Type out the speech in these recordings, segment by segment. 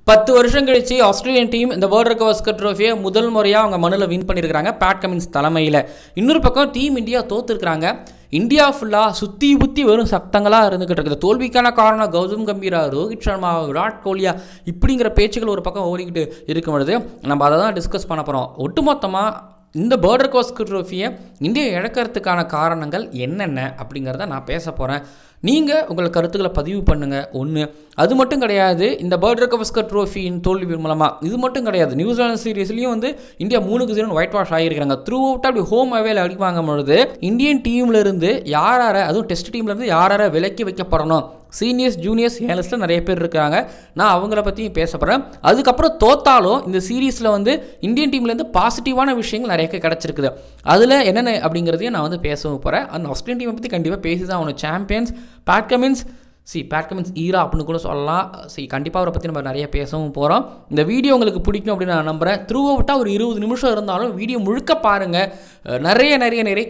10 வருஷம் கழிச்சு Australian team இந்த வேர்ல்ட் கவாஸ்கர் ட்ரோஃபியை முதல் முறையாக அவங்க மண்ணில் வின் பண்ணியிருக்காங்க பேட் கமின்ஸ் தலைமையில். இன்னொரு பக்கம் டீம் இந்தியா தோத்துருக்குறாங்க. இந்தியா ஃபுல்லாக சுற்றி புத்தி வெறும் சத்தங்களாக இருந்துக்கிட்டு இருக்குது. தோல்விக்கான காரணம் கௌதம் கம்பீரா, ரோஹித் சர்மா, விராட் கோலியா இப்படிங்கிற பேச்சுகள் ஒரு பக்கம் ஓடிக்கிட்டு இருக்கும் பொழுது நம்ம அதை தான் டிஸ்கஸ் பண்ண போகிறோம். ஒட்டுமொத்தமாக இந்த வேர்ல்ட் கவாஸ்கர் ட்ரோஃபியை இந்தியா இழக்கிறதுக்கான காரணங்கள் என்னென்ன அப்படிங்கிறத நான் பேச போகிறேன். நீங்கள் உங்கள் கருத்துக்களை பதிவு பண்ணுங்கள். ஒன்று அது மட்டும் கிடையாது, இந்த வேர்ல்ட் கவாஸ்கர் ட்ரோஃபியின் தோல்வி மூலமாக இது மட்டும் கிடையாது, நியூசிலாந்து சீரீஸ்லையும் வந்து இந்தியா 3-0 ஒயிட் வாஷ் ஆகியிருக்கிறாங்க. த்ரூ அவுட் அப்படி ஹோம் அவேல அடிப்பாங்க பொழுது இந்தியன் டீம்லேருந்து யார் அதுவும் டெஸ்ட் டீம்லேருந்து யார் விலக்கி வைக்கப்படணும், சீனியர்ஸ் ஜூனியர்ஸ் என் லிஸ்ட்டில் நிறைய பேர் இருக்காங்க, நான் அவங்கள பற்றியும் பேச போகிறேன். அதுக்கப்புறம் தோத்தாலும் இந்த சீரீஸில் வந்து இந்தியன் டீம்லேருந்து பாசிட்டிவான விஷயங்கள் நிறைய கிடச்சிருக்குது. அதில் என்னென்ன அப்படிங்கிறதையும் நான் வந்து பேசவும் போகிறேன். அந்த ஆஸ்திரேலியன் டீமை பற்றி கண்டிப்பாக பேசி தான் அவனோட சாம்பியன்ஸ் பேட் கமின்ஸ் ஈரா அப்படின்னு கூட சொல்லலாம். கண்டிப்பாக அவரை பற்றி நம்ம நிறைய பேசவும் போகிறோம். இந்த வீடியோ உங்களுக்கு பிடிக்கும் அப்படின்னு நான் நம்புகிறேன். த்ரூ அவுட்டாக ஒரு 20 நிமிஷம் இருந்தாலும் வீடியோ முழுக்க பாருங்கள். நிறைய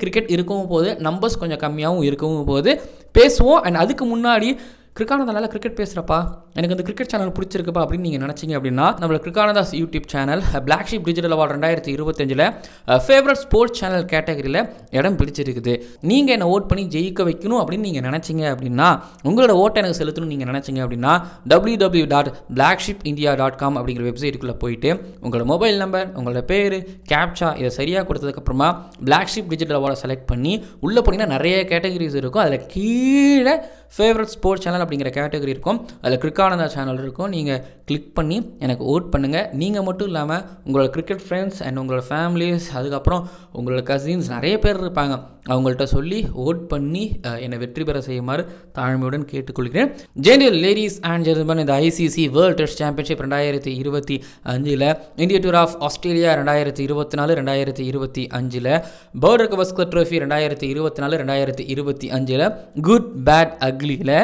கிரிக்கெட் இருக்கவும் போகுது, நம்பர்ஸ் கொஞ்சம் கம்மியாகவும் இருக்கவும் போகுது, பேசுவோம். அண்ட் அதுக்கு முன்னாடி கிரிக்கானந்தா நல்லா கிரிக்கெட் பேசுகிறப்பா, எனக்கு அந்த கிரிக்கெட் சேனல் பிடிச்சிருக்குப்பா அப்படின்னு நீங்கள் நினச்சிங்க அப்படின்னா நம்மளோட கிரிக்கானந்தாஸ் YouTube channel black sheep digital award 2025 favourite sports channel கேட்டகரியில் இடம் பிடிச்சிருக்குது. நீங்கள் என்னை ஓட் பண்ணி ஜெயிக்க வைக்கணும் அப்படின்னு நீங்கள் நினச்சிங்க அப்படின்னா, உங்களோட ஓட்டை எனக்கு செலுத்தணும் நீங்கள் நினச்சிங்க அப்படின்னா www.blacksheepindia.com அப்படிங்கிற வெப்சைட்டுக்குள்ளே போயிட்டு உங்களோட மொபைல் நம்பர், உங்களோட பேர், கேப்சா இதை சரியாக கொடுத்ததுக்கப்புறமா பிளாக் ஷீப் டிஜிட்டல் அவார்டை செலக்ட் பண்ணி உள்ளே போனீங்கன்னா நிறைய கேட்டகரிஸ் இருக்கும். அதில் கீழே ஃபேவரட் ஸ்போர்ட்ஸ் சேனல் அப்படிங்கிற கேட்டகரி இருக்கும். அதில் கிரிக்கானந்தா சேனல் இருக்கும். நீங்கள் கிளிக் பண்ணி எனக்கு ஓட் பண்ணுங்கள். நீங்கள் மட்டும் இல்லாமல் உங்களோட கிரிக்கெட் ஃப்ரெண்ட்ஸ் அண்ட் உங்களோட ஃபேமிலிஸ், அதுக்கப்புறம் உங்களோட கசின்ஸ் நிறைய பேர் இருப்பாங்க, அவங்கள்ட்ட சொல்லி ஓட் பண்ணி என்னை வெற்றி பெற செய்யுமாறு தாழ்மையுடன் கேட்டுக்கொள்கிறேன். ஜெனரல் லேடிஸ் அண்ட் ஜென்டில்மேன், இந்த ICC world test championship 2025 India tour of Australia 2024, 2025 world Gavaskar trophy 2024, 2025 good bad அக்லியில்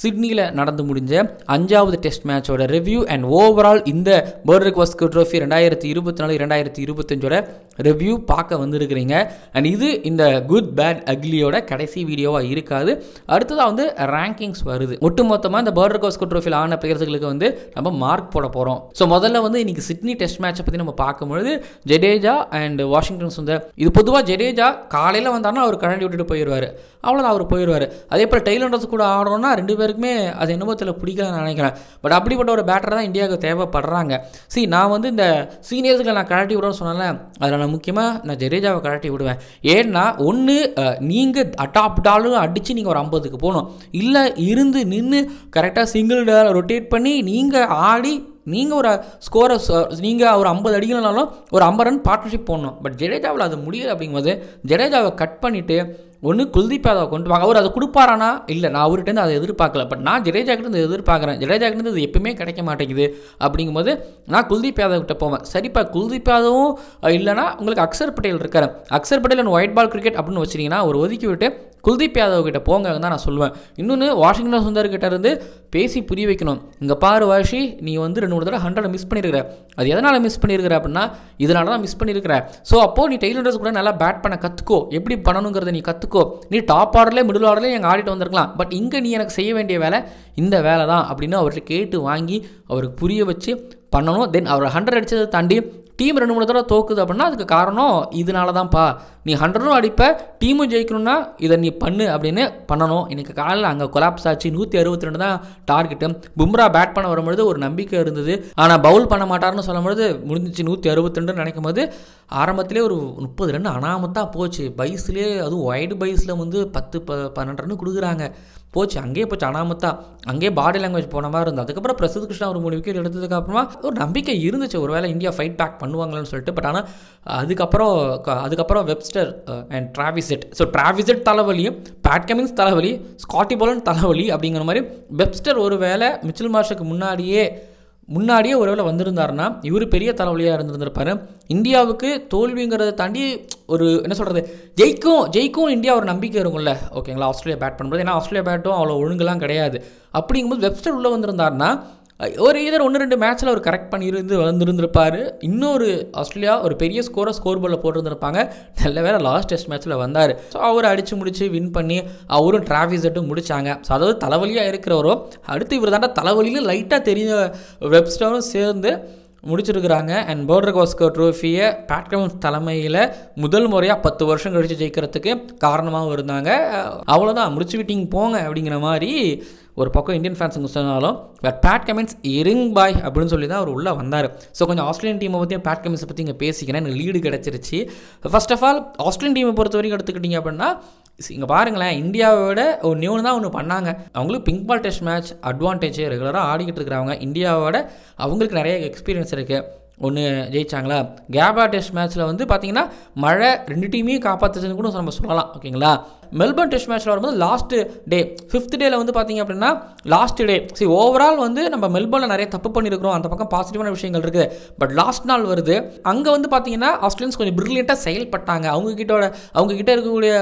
சிட்னியில் நடந்து முடிஞ்ச 5வது டெஸ்ட் மேட்சோட ரிவ்யூ அண்ட் ஓவரால் இந்த வேர்ல்ட் கவாஸ்கர் ட்ரோஃபி 2024, 2025 ரிவ்யூ பார்க்க வந்திருக்கிறீங்க. அண்ட் இது இந்த குட் பேட் அக்லியோட கடைசி வீடியோவாக இருக்காது. அடுத்ததாக வந்து ரேங்கிங்ஸ் வருது. ஒட்டுமொத்தமாக இந்த வேர்ல்ட் கவாஸ்கர் ட்ரோஃபியில் ஆன பிளேயர்ஸ்களுக்கு வந்து நம்ம மார்க் போட போகிறோம். ஸோ முதல்ல வந்து இன்னைக்கு சிட்னி டெஸ்ட் மேட்சை பற்றி நம்ம பார்க்கும்பொழுது ஜடேஜா அண்ட் வாஷிங்டன் சுந்தர், இது பொதுவாக ஜடேஜா காலையில் வந்தாருன்னா அவர் கழண்டி விட்டுட்டு போயிடுவார், அவ்வளோதான் அவர் போயிடுவார். அதே போல் டெய்லண்டர்ஸ் கூட ஆடணும்னா 2 பேருக்குமே அது என்னமோத்தில் பிடிக்கலன்னு நினைக்கிறேன். பட் அப்படிப்பட்ட ஒரு பேட்டர் தான் இந்தியாவுக்கு தேவைப்படுறாங்க. நான் வந்து இந்த சீனியர்ஸுக்கு நான் கழட்டி விடுறேன்னு சொன்னால அதில் நான் முக்கியமாக நான் ஜடேஜாவை கழட்டி விடுவேன். ஏன்னா ஒன்று நீங்கள் அட்டாப்டாலும் அடித்து நீங்கள் ஒரு 50க்கு போகணும், இல்லை இருந்து நின்று கரெக்டாக சிங்கிள் ரொட்டேட் பண்ணி நீங்கள் ஆடி நீங்கள் ஒரு ஸ்கோரை நீங்கள் ஒரு 50 அடிக்கலனாலும் ஒரு 50 ரன் பார்ட்னர்ஷிப் போடணும். பட் ஜடேஜாவில் அது முடியலை. அப்படிங்கும்போது ஜடேஜாவை கட் பண்ணிவிட்டு ஒன்று குல்தீப் யாதவ் கொண்டு வாங்க. அவர் அதை கொடுப்பாரானா இல்லை, நான் அவர்கிட்ட அதை எதிர்பார்க்கல. பட் நான் ஜடேஜாக்கிட்ட எதிர்பார்க்குறேன். ஜடேஜாக்கிட்ட இது எப்பவுமே கிடைக்க மாட்டேங்குது. அப்படிங்கும்போது நான் குல்தீப் யாதவ் கிட்ட போவேன். சரிப்பா, குல்தீப் யாதவும் இல்லைனா உங்களுக்கு அக்ஷர் பட்டேல் இருக்கார், Axar Patel and white ball cricket அப்படின்னு வச்சிங்கன்னா ஒரு ஒதுக்கி விட்டு குல்தீப் யாதவ் கிட்ட போங்க தான் நான் சொல்லுவேன். இன்னொன்று வாஷிங்டன் சுந்தர் கிட்ட இருந்து பேசி புரிய வைக்கணும். இங்கே பாரு வாஷி, நீ வந்து 2-3 தடவை 100 மிஸ் பண்ணியிருக்கிற, அது எதனால் மிஸ் பண்ணியிருக்கிற அப்படின்னா இதனால தான் மிஸ் பண்ணியிருக்கிற. ஸோ அப்போது நீ டெய்லண்டர்ஸ் கூட நல்லா பேட் பண்ண கற்றுக்கோ, எப்படி பண்ணணுங்கிறத நீ கற்றுக்கோ. நீ டாப் ஆர்டர்லேயே மிடில் ஆர்டர்லேயே எங்கள் ஆடிட்டு வந்திருக்கலாம், பட் இங்கே நீ எனக்கு செய்ய வேண்டிய வேலை இந்த வேலை தான் அப்படின்னு அவர்கிட்ட கேட்டு வாங்கி அவருக்கு புரிய வச்சு பண்ணணும். தென் அவர் 100 அடித்ததை தாண்டி டீம் 2-3 தடவை தோக்குது அப்படின்னா அதுக்கு காரணம் இதனால தான்ப்பா, நீ 100 அடிப்ப டீமும் ஜெயிக்கணும்னா இதை நீ பண்ணு அப்படின்னு பண்ணணும். எனக்கு காலையில் அங்கே கொலாப்ஸ் ஆச்சு. 162 தான் டார்கெட்டு. பும்ரா பேட் பண்ண வரும்பொழுது ஒரு நம்பிக்கை இருந்தது, ஆனால் பவுல் பண்ண மாட்டார்னு சொல்லும்பொழுது முடிஞ்சிச்சு 162 நினைக்கும் போது ஆரம்பத்திலே ஒரு 30 ரன் அனாமத்தான் போச்சு. பைஸ்லேயே அதுவும் ஒயிட் பைஸில் வந்து 10-12 ரன் கொடுக்குறாங்க. போச்சு, அங்கேயே போச்சு அனாமத்தா. அங்கேயே பாடி லாங்குவேஜ் போன மாதிரி இருந்தது. அதுக்கப்புறம் பிரசித் கிருஷ்ணா ஒரு 3 விக்கெட் எடுத்ததுக்கப்புறமா ஒரு நம்பிக்கை இருந்துச்சு, ஒருவேளை இந்தியா ஃபைட் பேக் பண்ணுவாங்கன்னு சொல்லிட்டு. பட் ஆனால் அதுக்கப்புறம் வெப்ஸ்டர் அண்ட் டிராவிஸ் ஹெட் தலைவலியும் பேட் கமின்ஸ் தலைவலி, ஸ்காட்டி போலன் தலைவலி அப்படிங்கிற மாதிரி வெப்ஸ்டர் ஒரு வேளை மிச்சல் மார்ஷுக்கு முன்னாடியே ஒருவேளை வந்திருந்தாருன்னா இவர் பெரிய தலைவலியாக இருந்திருப்பார். இந்தியாவுக்கு தோல்விங்கிறத தாண்டி ஒரு என்ன சொல்கிறது, ஜெயிக்கும் இந்தியா ஒரு நம்பிக்கை இருக்கும்ல. ஓகேங்களா, ஆஸ்திரேலியா பேட் பண்ணும்போது, ஏன்னா ஆஸ்திரேலியா பேட்டும் அவ்வளோ ஒழுங்கெல்லாம் கிடையாது. அப்படிங்கும்போது வெப்ஸ்டர் உள்ளே வந்திருந்தாருன்னா ஒரு இதர் 1-2 மேட்ச்சில் அவர் கரெக்ட் பண்ணியிருந்து வந்திருந்திருப்பார். இன்னொரு ஆஸ்திரேலியா ஒரு பெரிய ஸ்கோர் போர்டில் போட்டிருந்திருப்பாங்க. நல்ல வேலை லாஸ்ட் டெஸ்ட் மேட்ச்சில் வந்தார். ஸோ அவர் அடித்து முடித்து வின் பண்ணி அவரும் டிராவிஸ் ஹெட்டும் முடித்தாங்க. ஸோ அதாவது தலைவலியாக இருக்கிறவரோ அடுத்து இவர் தாண்டா தலைவலியில் லைட்டாக தெரிஞ்ச வெப்ஸ்டரும் சேர்ந்து முடிச்சிருக்கிறாங்க. அண்ட் போர்டர் கவாஸ்கர் ட்ரோஃபியை பேட் கமின்ஸ் தலைமையில் முதல் முறையாக 10 வருஷம் கழித்து ஜெயிக்கிறதுக்கு காரணமாகவும் இருந்தாங்க. அவ்வளோதான், முடிச்சு விட்டிங்க போங்க அப்படிங்கிற மாதிரி ஒரு பக்கம் இந்தியன் ஃபேன்ஸுங்க சொன்னாலும் பட் பேட் கமின்ஸ் இருங் பாய் அப்படின்னு சொல்லி தான் அவர் உள்ளே வந்தார். ஸோ கொஞ்சம் ஆஸ்திரேலியன் டீமை பற்றியும் பேட் கமின்ஸை பற்றி இங்கே பேசிக்கிறேன். எனக்கு லீடு கிடச்சிருச்சு. ஃபர்ஸ்ட் ஆஃப் ஆல் ஆஸ்திரேலியன் டீமை பொறுத்த வரைக்கும் எடுத்துக்கிட்டிங்க அப்படின்னா இங்கே பாருங்களேன், இந்தியாவோட ஒரு நியூன்னு தான் ஒன்று பண்ணாங்க. அவங்களுக்கு pink ball test match advantage ரெகுலராக ஆடிக்கிட்டு இருக்கிறவங்க. இந்தியாவோட அவங்களுக்கு நிறைய எக்ஸ்பீரியன்ஸ் இருக்குது. ஒன்று ஜெயிச்சாங்களா. கேபா டெஸ்ட் மேட்ச்சில் வந்து பார்த்தீங்கன்னா மழை 2 டீமையும் காப்பாற்றுச்சுன்னு கூட நம்ம சொல்லலாம். ஓகேங்களா. மெல்பர்ன் டெஸ்ட் மேட்ச்சில் வரும்போது லாஸ்ட் டே 5th டேயில் வந்து பார்த்தீங்க அப்படின்னா லாஸ்ட் டே ஓவரால் வந்து நம்ம மெல்பர்னில் நிறைய தப்பு பண்ணியிருக்கிறோம். அந்த பக்கம் பாசிட்டிவான விஷயங்கள் இருக்குது. பட் லாஸ்ட் நாள் வருது, அங்கே வந்து பார்த்தீங்கன்னா ஆஸ்திரேலியன்ஸ் கொஞ்சம் பிரில்லியண்ட்டாக செயல்பட்டாங்க. அவங்கக்கிட்ட இருக்கக்கூடிய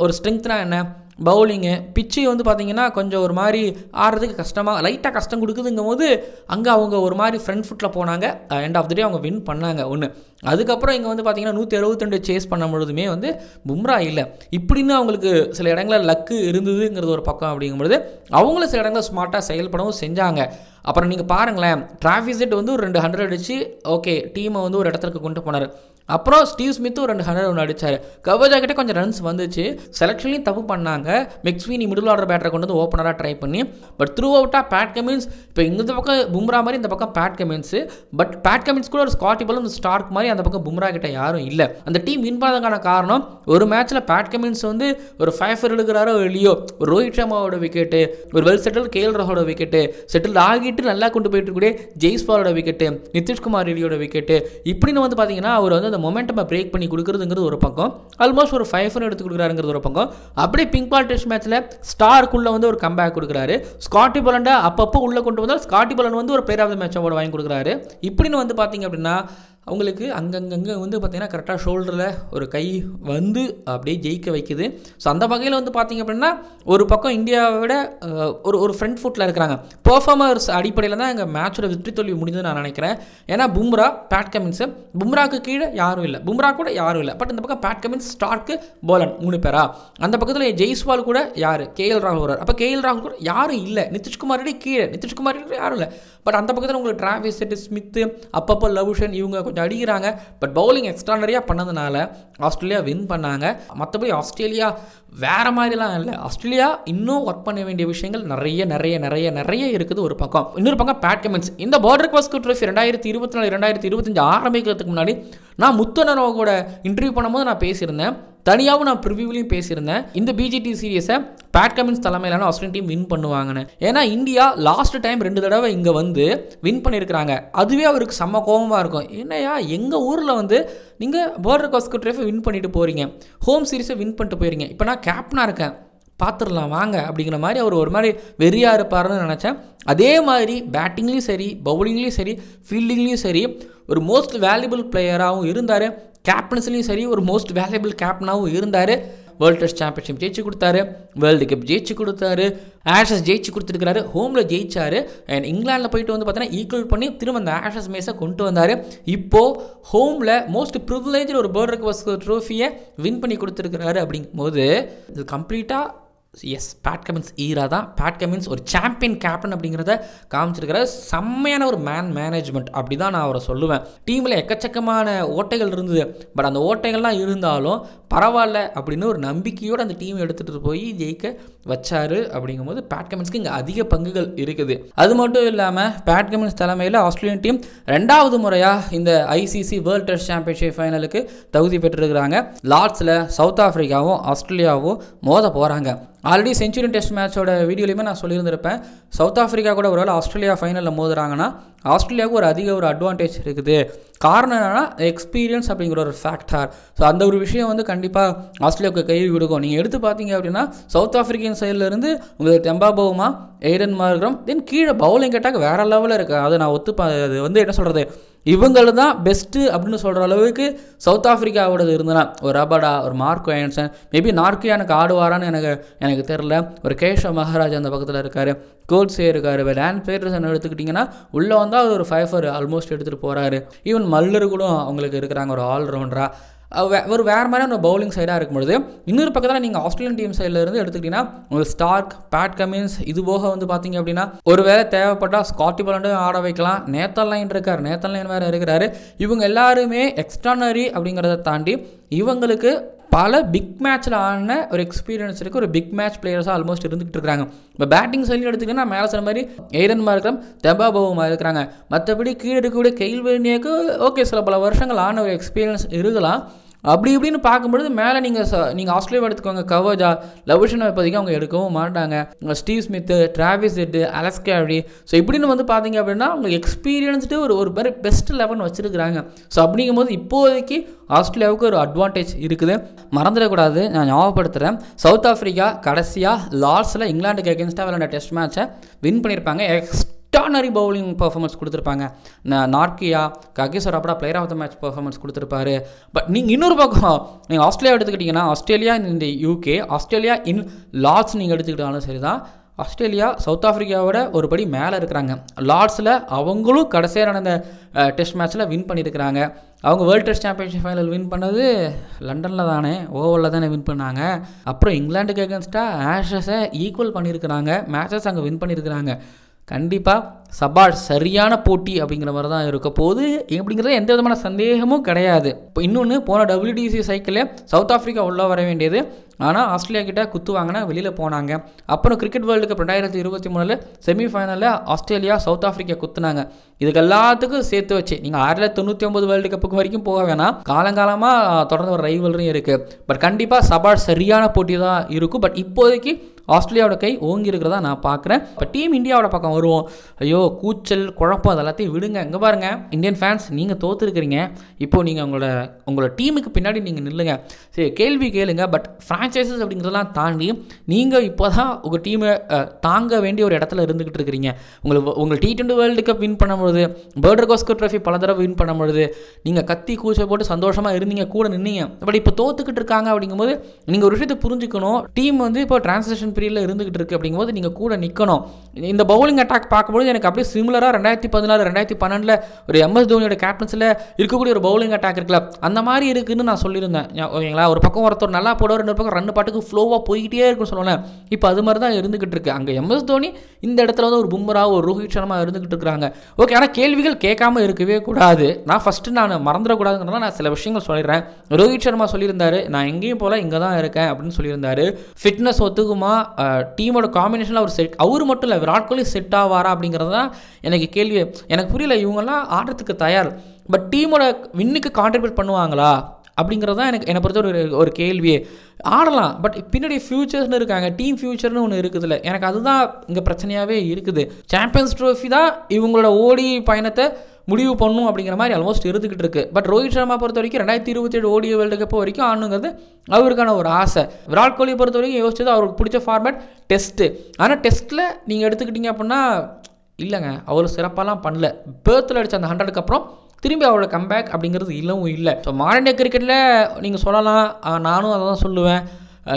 ஒரு ஸ்ட்ரென்த்னா என்ன, பவுலிங்கு பிச்சு வந்து பார்த்திங்கன்னா கொஞ்சம் ஒரு மாதிரி ஆடுறதுக்கு லைட்டாக கஷ்டம் கொடுக்குதுங்கும் போது அங்கே அவங்க ஒரு மாதிரி ஃப்ரண்ட் ஃபுட்டில் போனாங்க. எண்ட் ஆஃப் த டே அவங்க வின் பண்ணாங்க ஒன்று. அதுக்கப்புறம் இங்கே வந்து பார்த்திங்கன்னா 162 சேஸ் பண்ண பொழுதுமே வந்து பும்ரா இல்லை. இப்படின்னு அவங்களுக்கு சில இடங்களில் லக்கு இருந்ததுங்கிறது ஒரு பக்கம். அப்படிங்கும்பொழுது அவங்களும் சில இடங்களில் ஸ்மார்ட்டாக செயல்படவும் செஞ்சாங்க. அப்புறம் நீங்கள் பாருங்களேன், டிராவிஸ் ஹெட் வந்து ஒரு 200 அடித்து ஓகே டீமை வந்து ஒரு இடத்துக்கு கொண்டு போனார். அப்புறம் ஸ்டீவ் ஸ்மித்தும் 200 ஒன்று அடித்தார். கவர்ஜா கிட்டே கொஞ்சம் ரன்ஸ் வந்துச்சு. செலெக்ஷன்லையும் தப்பு பண்ணாங்க. மெக்ஸ்வீனி மிடில் ஆர்டர் பேட்டரை கொண்டு வந்து ஓப்பனராக ட்ரை பண்ணி பட் த்ரூ அவுட்டாக பேட் கமின்ஸ் இப்போ இந்த பக்கம் பும்ரா மாதிரி இந்த பக்கம் bad Cummins. But Pat Cummins கூட ஒரு ஸ்காட்டி பாலும் ஸ்டார்க் மாதிரி அந்த பக்கம் பும்ரா கிட்ட யாரும் இல்லை. அந்த டீம் வின் பண்ணதுக்கான காரணம் ஒரு மேட்ச்சில் பேட் கமின்ஸ் வந்து ஒரு 5 எடுக்கிறாரோ இல்லையோ, ஒரு ரோஹித் சர்மாவோட விக்கெட்டு, ஒரு வெல் செட்டில் கேஎல் ராகுலோட விக்கெட்டு, செட்டில் ஆகிட்டு நல்லா கொண்டு போயிட்டு இருக்கக்கூடிய ஜெய்ஸ்வாலோட விக்கெட்டு, நிதிஷ்குமார் ரெட்டியோட விக்கெட்டு, இப்படின்னு வந்து பார்த்தீங்கன்னா அவர் வந்து மொமெண்டமை பிரேக் பண்ணி கொடுக்குறதுங்கிறது ஒரு பக்கம். ஆல்மோஸ்ட் ஒரு 5 ரன் எடுத்து கொடுக்குறாருங்கிறது ஒரு பக்கம். அப்படியே பிங்க் பால் டெஸ்ட் மேட்ச்சில் ஸ்டார்க்குள்ளே வந்து ஒரு கம்பேக் கொடுக்குறாரு. ஸ்காட்டி பாலண்டை அப்பப்போ உள்ளே கொண்டு வந்தால் ஸ்காட்டி பாலண்ட் வந்து ஒரு player of the match award வாங்கி கொடுக்குறாரு. இப்படின்னு வந்து பார்த்தீங்க அப்படின்னா அவங்களுக்கு அங்கங்கே வந்து பார்த்திங்கன்னா கரெக்டாக ஷோல்டரில் ஒரு கை வந்து அப்படியே ஜெயிக்க வைக்குது. ஸோ அந்த வகையில் வந்து பார்த்திங்க அப்படின்னா ஒரு பக்கம் இந்தியாவை விட ஒரு ஃப்ரண்ட் ஃபுட்டில் இருக்கிறாங்க. பெர்ஃபார்மர்ஸ் அடிப்படையில் தான் எங்கள் மேட்சோட வெற்றி தோல்வி முடிஞ்சது நான் நினைக்கிறேன். ஏன்னா பும்ரா, பேட் கமின்ஸு, பும்ராக்கு கீழே யாரும் இல்லை, பும்ரா கூட யாரும் இல்லை. பட் இந்த பக்கம் பேட் கமின்ஸ், ஸ்டார்க்கு, போலன் 3 பேரா. அந்த பக்கத்தில் ஜெய்ஸ்வால் கூட யார், கேஎல் ராகுல் வரார். அப்போ கேஎல் ராகுல் கூட யாரும் இல்லை. நிதிஷ்குமார் ரெட்டி கீழே, நிதிஷ்குமார் ரெட்டி யாரும் இல்லை. பட் அந்த பக்கத்தில் உங்களுக்கு டிராவிஸ் ஹெட், ஸ்மித்து, அப்பப்போ லவுஷன் இவங்க கொஞ்சம் அடிக்கிறாங்க. பட் பவுலிங் எக்ஸ்ட்ரானரியாக பண்ணதுனால ஆஸ்திரேலியா வின் பண்ணாங்க. மற்றபடி ஆஸ்திரேலியா வேறு மாதிரிலாம் இல்லை. ஆஸ்திரேலியா இன்னும் ஒர்க் பண்ண வேண்டிய விஷயங்கள் நிறைய இருக்குது ஒரு பக்கம். இன்னொரு பக்கம் பேட் கமின்ஸ் இந்த போர்டர் கவாஸ்கர் ட்ரோஃபி 2024 2025 ஆரம்பிக்கிறதுக்கு முன்னாடி நான் முத்தனரோட இன்டர்வியூ பண்ணும்போது நான் பேசியிருந்தேன். தனியாகவும் நான் ப்ரிவியூலையும் பேசியிருந்தேன். இந்த பிஜிடி சீரியஸை பேட் கமின்ஸ் தலைமையிலான ஆஸ்திரேலியன் டீம் வின் பண்ணுவாங்கன்னு. ஏன்னா இந்தியா லாஸ்ட் டைம் 2 தடவை இங்கே வந்து வின் பண்ணியிருக்கிறாங்க. அதுவே அவருக்கு செம்ம கோபமாக இருக்கும். என்னையா எங்கள் ஊரில் வந்து நீங்கள் போர்டர் கவாஸ்கர் ட்ரோஃபி வின் பண்ணிட்டு போகிறீங்க, ஹோம் சீரிஸை வின் பண்ணிட்டு போயிருங்க, இப்போ நான் கேப்டனாக இருக்கேன், பார்த்துடலாம் வாங்க அப்படிங்கிற மாதிரி அவர் ஒரு மாதிரி வெறியாக இருப்பார்னு நினச்சேன். அதே மாதிரி பேட்டிங்லேயும் சரி, பவுலிங்லேயும் சரி, ஃபீல்டிங்லேயும் சரி ஒரு மோஸ்ட் வேல்யூபிள் பிளேயராகவும் இருந்தார். கேப்டன்ஸ்லையும் சரி ஒரு மோஸ்ட் வேல்யூபிள் கேப்டனாகவும் இருந்தார். வேர்ல்டு டெஸ்ட் சாம்பியன்ஷிப் ஜெயிச்சு கொடுத்தாரு, வேர்ல்டு கப் ஜெயிச்சு கொடுத்தாரு, ஆஷஸ் ஜெயிச்சு கொடுத்துருக்காரு, ஹோமில் ஜெயிச்சார். அண்ட் இங்கிலாண்டில் போயிட்டு வந்து பார்த்தீங்கன்னா ஈக்குவல் பண்ணி திரும்ப அந்த ஆஷஸ் மேஸை கொண்டு வந்தார். இப்போது ஹோமில் மோஸ்ட் ப்ரிவிலேஜ் ஒரு போர்டர் கவாஸ்கர் ட்ரோஃபியை வின் பண்ணி கொடுத்துருக்கிறாரு. அப்படிங்கும்போது இது கம்ப்ளீட்டாக எஸ் பேட் கமின்ஸ் ஈரா தான். பேட் கமின்ஸ் ஒரு சாம்பியன் கேப்டன் அப்படிங்கிறத காமிச்சிருக்கிற செம்மையான ஒரு மேனேஜ்மெண்ட் அப்படி தான் நான் அவரை சொல்லுவேன். டீமில் எக்கச்சக்கமான ஓட்டைகள் இருந்தது. பட் அந்த ஓட்டைகள்லாம் இருந்தாலும் பரவாயில்ல அப்படின்னு ஒரு நம்பிக்கையோடு அந்த டீமை எடுத்துகிட்டு போய் ஜெயிக்க வச்சார். அப்படிங்கும்போது பேட் கமின்ஸ்க்கு இங்கே அதிக பங்குகள் இருக்குது. அது மட்டும் இல்லாமல் பேட் கமின்ஸ் தலைமையில் ஆஸ்திரேலியன் டீம் 2வது முறையாக இந்த ஐசிசி வேர்ல்டு டெஸ்ட் சாம்பியன்ஷிப் ஃபைனலுக்கு தகுதி பெற்றிருக்கிறாங்க. லார்ட்ஸில் சவுத் ஆஃப்ரிக்காவும் ஆஸ்திரேலியாவும் மோத போகிறாங்க. ஆல்ரெடி செஞ்சுரி டெஸ்ட் மேட்சோட வீடியோலையுமே நான் சொல்லியிருந்திருப்பேன். சவுத் ஆஃப்ரிக்கா கூட ஒருவேளை ஆஸ்திரேலியா ஃபைனலில் மோதுறாங்கன்னா ஆஸ்திரேலியாவுக்கு ஒரு அட்வான்டேஜ் இருக்குது. காரணம் என்னென்னா எக்ஸ்பீரியன்ஸ் அப்படிங்கிற ஒரு ஃபேக்டர். ஸோ அந்த ஒரு விஷயம் வந்து கண்டிப்பாக ஆஸ்திரேலியாவுக்கு கை கொடுக்கும். நீங்கள் எடுத்து பார்த்தீங்க அப்படின்னா சவுத் ஆஃப்ரிக்கன் சைட்லேருந்து உங்களுக்கு தெம்பா பவுமா, எய்டன் மார்க்ரம், தென் கீழே பவுலிங் அட்டாக் வேறு லெவலில் இருக்குது. அதை நான் அது வந்து என்ன சொல்கிறது, இவங்கள தான் பெஸ்ட்டு அப்படின்னு சொல்கிற அளவுக்கு சவுத் ஆஃப்ரிக்காவோடது இருந்தனா ஒரு ரபடா, ஒரு மார்க் ஆன்சன், மேபி நார்க்கு எனக்கு ஆடுவாரான்னு எனக்கு தெரில. ஒரு கேஷவ் மகாராஜ் அந்த பக்கத்தில் இருக்கார், கோல்ஸே இருக்கார். டான் பேட்டர்சன் எடுத்துக்கிட்டிங்கன்னா உள்ளே வந்தால் ஒரு 5 ஆல்மோஸ்ட் எடுத்துகிட்டு போகிறாரு. ஈவன் மல்லர் கூட அவங்களுக்கு இருக்கிறாங்க ஒரு ஆல்ரவுண்டராக. ஒரு வேறு மாதிரியான ஒரு பவுலிங் சைடாக இருக்கும்பொழுது இன்னொரு பக்கத்தில் நீங்கள் ஆஸ்திரேலியன் டீம் சைடில் இருந்து எடுத்துக்கிட்டிங்கன்னா உங்களுக்கு ஸ்டார்க், பேட் கமின்ஸ், இது போக வந்து பார்த்தீங்க அப்படின்னா ஒரு வேளை தேவைப்பட்டால் ஸ்காட்டி பாலண்டும் ஆட வைக்கலாம். நேத்தன் லைன் இருக்கார், நேத்தன் லைன் வேறு இருக்கிறாரு. இவங்க எல்லாருமே எக்ஸ்ட்ரானரி அப்படிங்கிறத தாண்டி இவங்களுக்கு பல பிக் மேட்ச்சில் ஆன ஒரு எக்ஸ்பீரியன்ஸ் இருக்குது. ஒரு பிக் மேட்ச் பிளேயர்ஸாக ஆல்மோஸ்ட் இருந்துகிட்டு இருக்கிறாங்க. இப்போ பேட்டிங் சைடில் எடுத்துக்கிட்டிங்கன்னா மேலே சொன்ன மாதிரி எய்டன் மார்க்ரம், தெம்பா பவுமா இருக்கிறாங்க. மற்றபடி கீழே இருக்கக்கூடிய கெயில் வேர்னியாக்கு ஓகே சில பல வருஷங்கள் ஆன ஒரு எக்ஸ்பீரியன்ஸ் இருக்கலாம். அப்படி இப்படின்னு பார்க்கும்பொழுது மேலே நீங்கள் ஆஸ்திரேலியா எடுத்துக்கோங்க, கவர்ஜா, லவுஷனை இப்போதைக்கு அவங்க எடுக்கவும் மாட்டாங்க. Steve Smith, Travis head, Alex Carey, so இப்படின்னு வந்து பார்த்தீங்க அப்படின்னா அவங்க எக்ஸ்பீரியன்ஸ்டு ஒரு மாதிரி பெஸ்ட் 11 வச்சுருக்கிறாங்க. ஸோ அப்படிங்கும்போது இப்போதைக்கு ஆஸ்திரேலியாவுக்கு ஒரு அட்வான்டேஜ் இருக்குது. மறந்துடக்கூடாது, நான் ஞாபகப்படுத்துகிறேன். சவுத் ஆஃப்ரிக்கா கடைசியாக லார்ட்ஸில் இங்கிலாந்துக்கு அகேன்ஸ்டாக விளையாண்ட டெஸ்ட் மேட்சை வின் பண்ணியிருப்பாங்க. எக்ஸ்ட்ரானரி பவுலிங் பர்ஃபார்மன்ஸ் கொடுத்துருப்பாங்க. Nortje Kagiso Rabada player of the match performance கொடுத்துருப்பாரு. பட் நீங்கள் இன்னொரு பக்கம் நீங்கள் ஆஸ்திரேலியா எடுத்துக்கிட்டிங்கன்னா Australia in UK, Australia in Lord's நீங்கள் எடுத்துக்கிட்டாலும் சரி தான், ஆஸ்திரேலியா சவுத் ஆஃப்ரிக்காவோட ஒரு படி மேலே இருக்கிறாங்க. லார்ட்ஸில் அவங்களும் கடைசியாக நடந்த டெஸ்ட் மேட்ச்சில் வின் பண்ணியிருக்கிறாங்க. அவங்க world test championship final win பண்ணது லண்டனில் தானே, ஓவரில் தானே வின் பண்ணாங்க. அப்புறம் இங்கிலாந்துக்கு அகேன்ஸ்டாக ஆஷஸை ஈக்குவல் பண்ணியிருக்கிறாங்க, மேட்சஸ் அங்கே வின் பண்ணியிருக்கிறாங்க. கண்டிப்பாக சபால் சரியான போட்டி அப்படிங்கிற மாதிரி தான் இருக்க போகுது அப்படிங்கிறது எந்த விதமான சந்தேகமும் கிடையாது. இப்போ இன்னொன்று, போன WTC சைக்கிளில் சவுத் ஆஃப்ரிக்கா உள்ளே வர வேண்டியது, ஆனால் ஆஸ்திரேலியா கிட்ட குத்து வாங்கினா வெளியில் போனாங்க. அப்புறம் கிரிக்கெட் வேர்ல்டு கப் 2023 செமிஃபைனலில் ஆஸ்திரேலியா சவுத் ஆஃப்ரிக்கா குத்துனாங்க. இதுக்கு எல்லாத்துக்கும் சேர்த்து வச்சு நீங்கள் 1999 வேர்ல்டு கப்புக்கு வரைக்கும் போக வேணாம், காலங்காலமாக தொடர்ந்து ஒரு ரைவல்ரியும் இருக்குது. பட் கண்டிப்பாக சபால் சரியான போட்டி தான் இருக்கும். பட் இப்போதைக்கு ஆஸ்திரேலியாவோட கை ஓங்கி இருக்கிறதா நான் பார்க்குறேன். இப்போ டீம் இந்தியாவோட பக்கம் வருவோம். ஐயோ கூச்சல் குழப்பம் அதெல்லாத்தையும் விடுங்க. இங்கே பாருங்கள் இந்தியன் ஃபேன்ஸ், நீங்கள் தோற்றுருக்கிறீங்க. இப்போது நீங்கள் உங்களோட டீமுக்கு பின்னாடி நீங்கள் நில்லுங்க. சரி கேள்வி கேளுங்க. பட் ஃப்ரான்ச்சைசஸ் அப்படிங்கிறதெல்லாம் தாண்டி நீங்கள் இப்போ தான் உங்கள் டீமை தாங்க வேண்டிய ஒரு இடத்துல இருந்துக்கிட்டு இருக்கிறீங்க. உங்கள் T20 வேர்ல்டு கப் வின் பண்ணும்பொழுது, பர்டர்கோஸ்கர் ட்ராஃபி பல தடவை வின் பண்ணும்பொழுது நீங்கள் கத்தி கூச்சை போட்டு சந்தோஷமாக இருந்தீங்க, கூட நின்னீங்க. பட் இப்போ தோத்துக்கிட்டு இருக்காங்க அப்படிங்கும்போது நீங்கள் ஒரு விஷயத்தை புரிஞ்சுக்கணும். டீம் வந்து இப்போ டிரான்சிஷன் பீரியடில் இருந்துகிட்டு இருக்குது அப்படிங்கும்போது நீங்கள் கூட நிற்கணும். இந்த பவுலிங் அட்டாக் பார்க்கும்போது எனக்கு அப்படியே சிமிலராக 2014 2012 ஒரு MS தோனியோட கேப்டன்ஸில் இருக்கக்கூடிய ஒரு பவுலிங் அட்டாக் இருக்குல்ல, அந்த மாதிரி இருக்குதுன்னு நான் சொல்லியிருந்தேன். ஓகேங்களா, ஒரு பக்கம் ஒருத்தர் நல்லா போடுவார், இன்னொரு பக்கம் 2 பாட்டுக்கு ஃப்ளோவாக போய்கிட்டே இருக்குன்னு சொல்லுவேன். இப்போ அது மாதிரி தான் இருந்துகிட்டு இருக்கு. அங்கே MS தோனி, இந்த இடத்துல வந்து ஒரு பும்ரா, ஒரு ரோஹித் சர்மா இருந்துகிட்டு இருக்கிறாங்க. ஓகே, ஆனால் கேள்விகள் கேட்காம இருக்கவே கூடாது. நான் மறந்துடக்கூடாதுங்கிறத நான் சில விஷயங்கள் சொல்லிடுறேன். ரோஹித் சர்மா சொல்லியிருந்தாரு, நான் எங்கேயும் போல இங்கே தான் இருக்கேன் அப்படின்னு சொல்லியிருந்தாரு. ஃபிட்னஸ் ஒத்துக்குமா, டீமோட காம்பினேஷனில் அவர் மட்டும் இல்லை விராட் கோலி செட் ஆவாரா அப்படிங்கிறது தான் எனக்கு கேள்வி. எனக்கு புரியல, இவங்கெல்லாம் ஆடுறதுக்கு தயார், பட் டீமோட வின்னுக்கு கான்ட்ரிபியூட் பண்ணுவாங்களா அப்படிங்கிறது தான் என்னை பொறுத்த ஒரு கேள்வியே. ஆடலாம், பட் பின்னாடி ஃபியூச்சர்ஸ்னு இருக்காங்க, டீம் ஃபியூச்சர்னு ஒன்று இருக்குதுல்ல. எனக்கு அதுதான் இங்கே பிரச்சனையாகவே இருக்குது. சாம்பியன்ஸ் ட்ரோஃபி தான் இவங்களோட ஓடி பயணத்தை முடிவு பண்ணும் அப்படிங்கிற மாதிரி ஆல்மோஸ்ட் இருந்துக்கிட்டு இருக்குது. பட் ரோஹித் சர்மா பொறுத்த வரைக்கும் 2027 ஓடிய வேர்ல்டு கப் வரைக்கும் ஆடணுங்கிறது அவருக்கான ஒரு ஆசை. விராட் கோலி பொறுத்த வரைக்கும் யோசிச்சது அவருக்கு பிடிச்ச ஃபார்மேட் டெஸ்ட்டு. ஆனால் டெஸ்ட்டில் நீங்கள் எடுத்துக்கிட்டிங்க அப்படின்னா இல்லைங்க, அவர் சிறப்பாலாம் பண்ணல. பேர்த்தில் அடித்த அந்த 100க்கு அப்புறம் திரும்பி அவரோட கம்பேக் அப்படிங்கிறது இல்லவும் இல்லை. ஸோ மாடர்ன் கிரிக்கெட்டில் நீங்கள் சொல்லலாம், நானும் அதை தான் சொல்லுவேன்.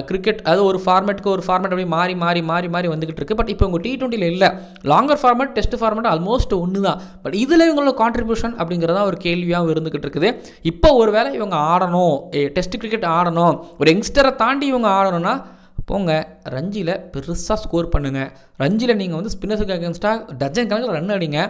கிரிக்கெட் அது ஒரு ஃபார்மேட்டுக்கு ஒரு ஃபார்மேட் அப்படி மாறி மாறி மாறி மாறி வந்துகிட்டு இருக்குது. பட் இப்போ உங்கள் T20 இல்லை, longer format, test format almost ஒன்று தான். பட் இதில் இவங்களோட கான்ட்ரிபியூஷன் அப்படிங்கிறதா ஒரு கேள்வியாகவும் இருந்துகிட்டு இருக்குது. இப்போ ஒரு வேளை இவங்க ஆடணும், டெஸ்ட் கிரிக்கெட் ஆடணும், ஒரு யங்ஸ்டரை தாண்டி இவங்க ஆடணும்னா போங்க ரஞ்சியில் பெருசாக ஸ்கோர் பண்ணுங்கள். ரஞ்சியில் நீங்கள் வந்து ஸ்பின்னர்ஸுக்கு அகேன்ஸ்டாக டஜன் கணக்கில் ரன் அடிங்க.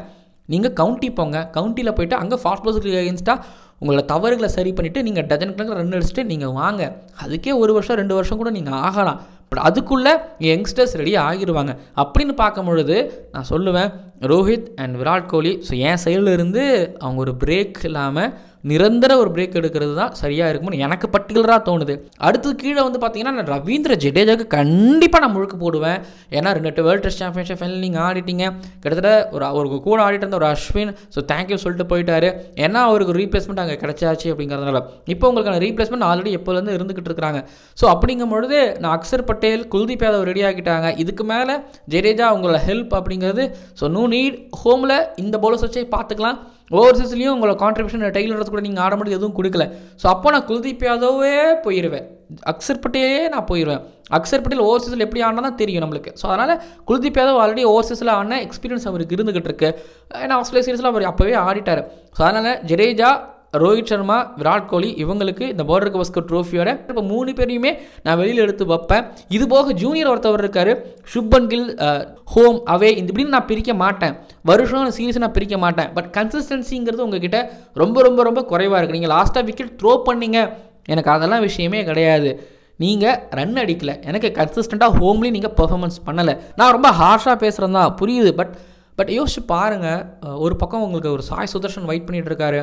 நீங்கள் கவுண்டி போங்க, கவுண்டியில் போய்ட்டு அங்கே ஃபாஸ்ட் பவுலருக்கு அகேன்ஸ்டாக உங்களோட தவறுகளை சரி பண்ணிவிட்டு நீங்கள் டஜன் கணக்கில் ரன் அடிச்சுட்டு நீங்கள் வாங்க. அதுக்கே 1 வருஷம் 2 வருஷம் கூட நீங்கள் ஆகலாம். பட் அதுக்குள்ளே யங்ஸ்டர்ஸ் ரெடியாக ஆகிடுவாங்க. அப்படின்னு பார்க்கும் பொழுது நான் சொல்லுவேன் ரோஹித் அண்ட் விராட் கோலி, ஸோ என் சைடில் இருந்து அவங்க ஒரு பிரேக் இல்லாமல் நிரந்தர ஒரு பிரேக் எடுக்கிறது தான் சரியாக இருக்கும்னு எனக்கு பர்டிகுலராக தோணுது. அடுத்து கீழே வந்து பார்த்தீங்கன்னா நான் ரவீந்திர ஜடேஜாவுக்கு கண்டிப்பாக நான் முழுக்க போடுவேன். ஏன்னா 2 வேர்ல்டு டெஸ்ட் சாம்பியன்ஷிப் ஃபைனல் நீங்கள் ஆடிட்டீங்க, கிட்டத்தட்ட ஒரு கூட ஆடிட்டு இருந்த ஒரு அஸ்வின் தேங்க்யூ சொல்லிட்டு போயிட்டாரு. ஏன்னா அவருக்கு ரீப்ளேஸ்மெண்ட் அங்கே கிடைச்சாச்சு அப்படிங்கிறதுனால இப்போ உங்களுக்கான ரீப்ளேஸ்மெண்ட் ஆல்ரெடி எப்போலேருந்து இருந்துகிட்டு இருக்கிறாங்க. ஸோ அப்படிங்கும்பொழுது நான் அக்ஷர் பட்டேல், குல்தீப் யாதவ் ரெடி ஆகிட்டாங்க. இதுக்கு மேலே ஜடேஜா உங்களோட ஹெல்ப் அப்படிங்கிறது. So no need. ஹோமில் இந்த பவுலர்ஸ் வச்சே பார்த்துக்கலாம். ஓவர்சீஸ்லையும் உங்களோட கான்ட்ரிபியூஷன் டெய்லர்ஸ் கூட நீங்கள் ஆட முடியாது எதுவும் கொடுக்கல. ஸோ அப்போ நான் குல்தீப் யாதவே போயிடுவேன், அக்ஷர் பட்டேலே நான் போயிடுவேன். அக்ஷர் பட்டேல் ஓவர்சீஸில் எப்படி ஆடினா தான் தெரியும் நம்மளுக்கு. ஸோ அதனால் குல்தீப் யாதவ் ஆல்ரெடி ஓவர்சீஸில் ஆடின எக்ஸ்பீரியன்ஸ் அவருக்கு இருந்துகிட்டு இருக்கு. ஏன்னா ஆஸ்திரேலியா சீரீஸில் அவர் அப்போவே ஆடிட்டார். ஸோ அதனால் ஜடேஜா, ரோஹித் சர்மா, விராட் கோலி இவங்களுக்கு இந்த பார்டர் கவாஸ்கர் ட்ரோஃபியோட இப்போ 3 பேரையுமே நான் வெளியில் எடுத்து வைப்பேன். இது போக ஜூனியர் ஒருத்தவர் இருக்கார், சுப்மன் கில், ஹோம் அவே இப்படின்னு நான் பிரிக்க மாட்டேன். வருஷம் சீரீஸ் நான் பிரிக்க மாட்டேன். பட் கன்சிஸ்டன்சிங்கிறது உங்ககிட்ட ரொம்ப ரொம்ப ரொம்ப குறைவாக இருக்குது. நீங்கள் லாஸ்ட்டாக விக்கெட் த்ரோ பண்ணிங்க, எனக்கு அதெல்லாம் விஷயமே கிடையாது. நீங்கள் ரன் அடிக்கலை, எனக்கு கன்சிஸ்டண்ட்டாக ஹோம்லேயும் நீங்கள் பெர்ஃபார்மன்ஸ் பண்ணலை. நான் ரொம்ப ஹார்ஷாக பேசுகிறேன் தான், புரியுது. பட் யோசிச்சு பாருங்கள், ஒரு பக்கம் உங்களுக்கு ஒரு சாய் சுதர்ஷன் வெயிட் பண்ணிகிட்டு இருக்காரு.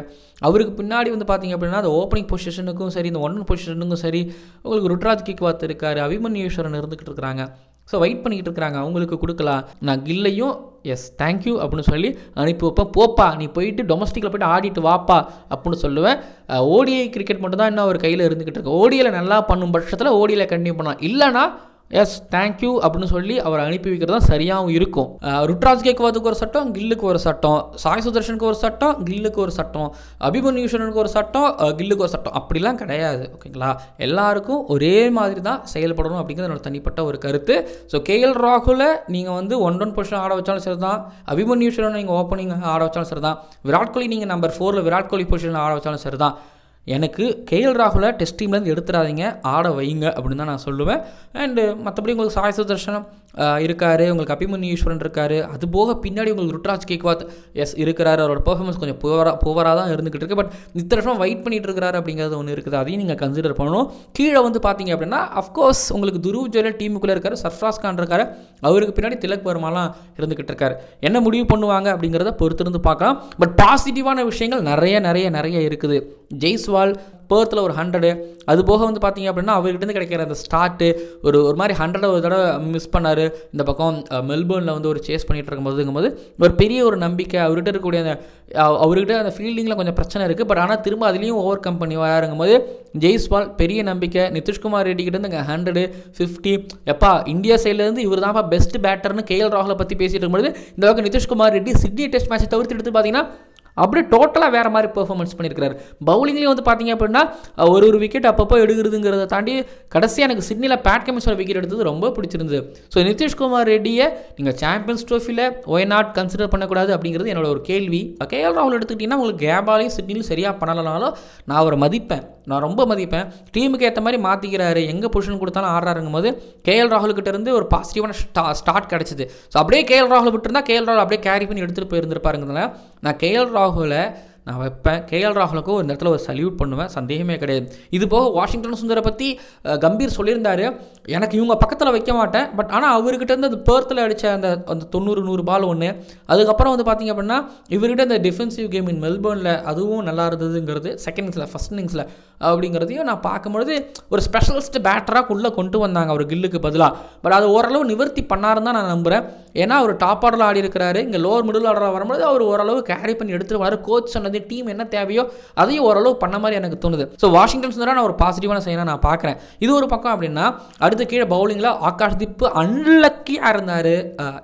அவருக்கு பின்னாடி வந்து பார்த்தீங்க அப்படின்னா அந்த ஓப்பனிங் பொசிஷனுக்கும் சரி, இந்த 1 பொசிஷனுக்கும் சரி உங்களுக்கு ருட்ராஜ் கேக்வாத் இருக்கார், அபிமன்யு ஈஸ்வரன் இருந்துக்கிட்டு இருக்கிறாங்க. ஸோ வெயிட் பண்ணிக்கிட்டு இருக்கிறாங்க, அவங்களுக்கு கொடுக்கலாம். நான் கில்லையும் எஸ் தேங்க்யூ அப்படின்னு சொல்லி அனுப்பி வைப்பேன். போப்பா நீ போயிட்டு டொமஸ்டிக்கில் போய்ட்டு ஆடிட்டு வாப்பா அப்படின்னு சொல்லுவேன். ஓடிஐ கிரிக்கெட் மட்டும் தான் இன்னும் அவர் கையில் இருந்துக்கிட்டு இருக்கு. ஓடியில் நல்லா பண்ணும் பட்சத்தில் ஓடியில் கண்டினியூ பண்ணலாம், இல்லைனா எஸ் தேங்க்யூ அப்படின்னு சொல்லி அவர் அனுப்பி வைக்கிறது தான் சரியாகவும் இருக்கும். ருட்ராஜ் கேக்வாத்துக்கு ஒரு சட்டம், கில்லுக்கு ஒரு சட்டம், சாய் சுதர்ஷனுக்கு ஒரு சட்டம், கில்லுக்கு ஒரு சட்டம், அபிமன்யு ஈஸ்வரனுக்கு ஒரு சட்டம், கில்லுக்கு ஒரு சட்டம், அப்படிலாம் கிடையாது. ஓகேங்களா, எல்லாருக்கும் ஒரே மாதிரி தான் செயல்படணும் அப்படிங்கிறது என்னோட தனிப்பட்ட ஒரு கருத்து. ஸோ கேஎல் ராகுலை நீங்கள் வந்து 1 பொசிஷன் ஆட வச்சாலும் சரி தான், அபிமன்யு ஈஸ்வரன் நீங்கள் ஓப்பனிங் ஆட வச்சாலும் சரி தான், விராட் கோலி நீங்கள் நம்பர் 4 விராட் கோலி பொசிஷன் ஆட வச்சாலும் சரி தான். எனக்கு கேஎல் ராகுலை டெஸ்ட் டீம்லேருந்து எடுத்துடாதீங்க, ஆட வைங்க அப்படின்னு தான் நான் சொல்லுவேன். அண்டு மற்றபடி உங்களுக்கு சாய் சுதர்ஷனம் இருக்கார், உங்களுக்கு அபிமன்யு ஈஸ்வரன் இருக்கார், அது போக பின்னாடி உங்களுக்கு ருட்ராஜ் கேக்வாத் எஸ் இருக்கிறாரு. அவரோட பெர்ஃபார்மன்ஸ் கொஞ்சம் புவராக தான் இருந்துகிட்டு இருக்குது. பட் இத்தனை வருஷம் வெயிட் பண்ணிட்டு இருக்கிறாரு அப்படிங்கிறது ஒன்று இருக்குது, அதையும் நீங்கள் கன்சிடர் பண்ணணும். கீழே வந்து பார்த்தீங்க அப்படின்னா அஃப்கோர்ஸ் உங்களுக்கு துருவ் ஜுவல் டீமுக்குள்ளே இருக்கார், சர்ஃப்ராஸ் கான் இருக்கார், அவருக்கு பின்னாடி திலக் வர்மாலாம் இருந்துகிட்டு இருக்காரு. என்ன முடிவு பண்ணுவாங்க அப்படிங்கிறத பொறுத்திருந்து பார்க்கலாம். பட் பாசிட்டிவான விஷயங்கள் நிறைய நிறைய நிறைய இருக்குது. ஜெய்ஸ்வால் பேர்த்தில் ஒரு 100, அது போக வந்து பார்த்தீங்க அப்படின்னா அவர்கிட்ட கிடைக்கிற அந்த ஸ்டார்ட்டு ஒரு மாதிரி 100 ஒரு தடவை மிஸ் பண்ணார். இந்த பக்கம் மெல்பர்னில் வந்து ஒரு சேஸ் பண்ணிகிட்டு இருக்கும்போது ஒரு பெரிய ஒரு நம்பிக்கை அவர்கிட்ட இருக்கக்கூடிய அவர்கிட்ட அந்த ஃபீல்டிங்கில் கொஞ்சம் பிரச்சனை இருக்குது. பட் ஆனால் திரும்ப அதுலேயும் ஓவர் கம் பண்ணி வராங்கும்போது ஜெய்ஸ்வால் பெரிய நம்பிக்கை. நிதிஷ்குமார் ரெட்டிக்கிட்ட இங்கே 100, 50 எப்பா இந்தியா சைட்லேருந்து இவர் தான்ப்பா பெஸ்ட் பேட்டர்னு கேஎல் ராகுலை பற்றி பேசிகிட்டு இருக்கும்போது இந்த பக்கம் நிதிஷ்குமார் ரெட்டி சிட்னி டெஸ்ட் மேட்சை தவிர்த்து எடுத்து பார்த்தீங்கன்னா அப்படியே டோட்டலாக வேறு மாதிரி பெர்ஃபார்மன்ஸ் பண்ணியிருக்காரு. பவுலிங்லேயும் வந்து பார்த்தீங்க அப்படின்னா ஒரு விக்கெட் அப்பப்போ எடுக்கிறதுங்கிறத தாண்டி கடைசியாக எனக்கு சிட்னியில் பேட் கமின்ஸோட விக்கெட் எடுத்தது ரொம்ப பிடிச்சிருந்தது. ஸோ நிதிஷ்குமார் ரெட்டியை நீங்கள் சாம்பியன்ஸ் ட்ரோஃபியில் ஒய் நாட் கன்சிடர் பண்ணக்கூடாது அப்படிங்கிறது என்னோட ஒரு கேள்வி. கேஎல் ராகுல் எடுத்துக்கிட்டிங்கன்னா உங்களுக்கு கேபாலையும் சிட்னிலையும் சரியாக பண்ணலனாலும் நான் அவரை மதிப்பேன், நான் ரொம்ப மதிப்பேன். டீமுக்கு ஏற்ற மாதிரி மாற்றிக்கிறாரு, எங்கே பொசிஷன் கொடுத்தாலும் ஆடுறாருங்கும் போது கேஎல் ராகுல்கிட்ட இருந்து ஒரு பாசிட்டிவான ஸ்டார்ட் கிடச்சிது. ஸோ அப்படியே கேஎல் ராகுல் விட்டுருந்தா கேஎல் ராகுல் அப்படியே கேரி பண்ணி எடுத்துகிட்டு போயிருந்திருப்பாருங்கிறதுனால நான் கேஎல் ராகுலை நான் வைப்பேன். கேஎல் ராகுலுக்கும் ஒரு இடத்துல ஒரு சல்யூட் பண்ணுவேன், சந்தேகமே கிடையாது. இது போக வாஷிங்டன் சுந்தரை பற்றி கம்பீர் சொல்லியிருந்தார், எனக்கு இவங்க பக்கத்தில் வைக்க மாட்டேன். பட் ஆனால் அவர்கிட்ட இருந்து அது பேர்த்தில் அடித்த அந்த 90-100 பால் ஒன்று, அதுக்கப்புறம் வந்து பார்த்திங்க அப்படின்னா இவர்கிட்ட இந்த டிஃபென்சிவ் கேம் இன் மெல்பர்னில் அதுவும் நல்லா இருந்ததுங்கிறது செகண்ட் இன்னிங்ஸில் ஃபஸ்ட் இன்னிங்ஸில் அப்படிங்கிறதையும் நான் பார்க்கும்பொழுது ஒரு ஸ்பெஷலிஸ்ட் பேட்டராக உள்ளே கொண்டு வந்தாங்க அவர் கில்லுக்கு பதிலாக. பட் அது ஓரளவு நிவர்த்தி பண்ணாருன்னு தான் நான் நம்புகிறேன். ஏன்னா அவர் டாப் ஆர்டரில் ஆடி இருக்கிறாரு, இங்கே லோவர் மிடில் ஆர்டராக வரும்போது அவர் ஓரளவு கேரி பண்ணி எடுத்துகிட்டு வராரு. கோச் சொன்னது டீம் என்ன தேவையோ அதையும் ஓரளவு பண்ண மாதிரி எனக்கு தோணுது. ஸோ வாஷிங்டன் சுந்தரா நான் ஒரு பாசிட்டிவான சைனாக நான் பார்க்குறேன். இது ஒரு பக்கம் அப்படின்னா அடுத்த கீழே பவுலிங்கில் ஆகாஷ்தீப் அன்லக்கியாக இருந்தார்.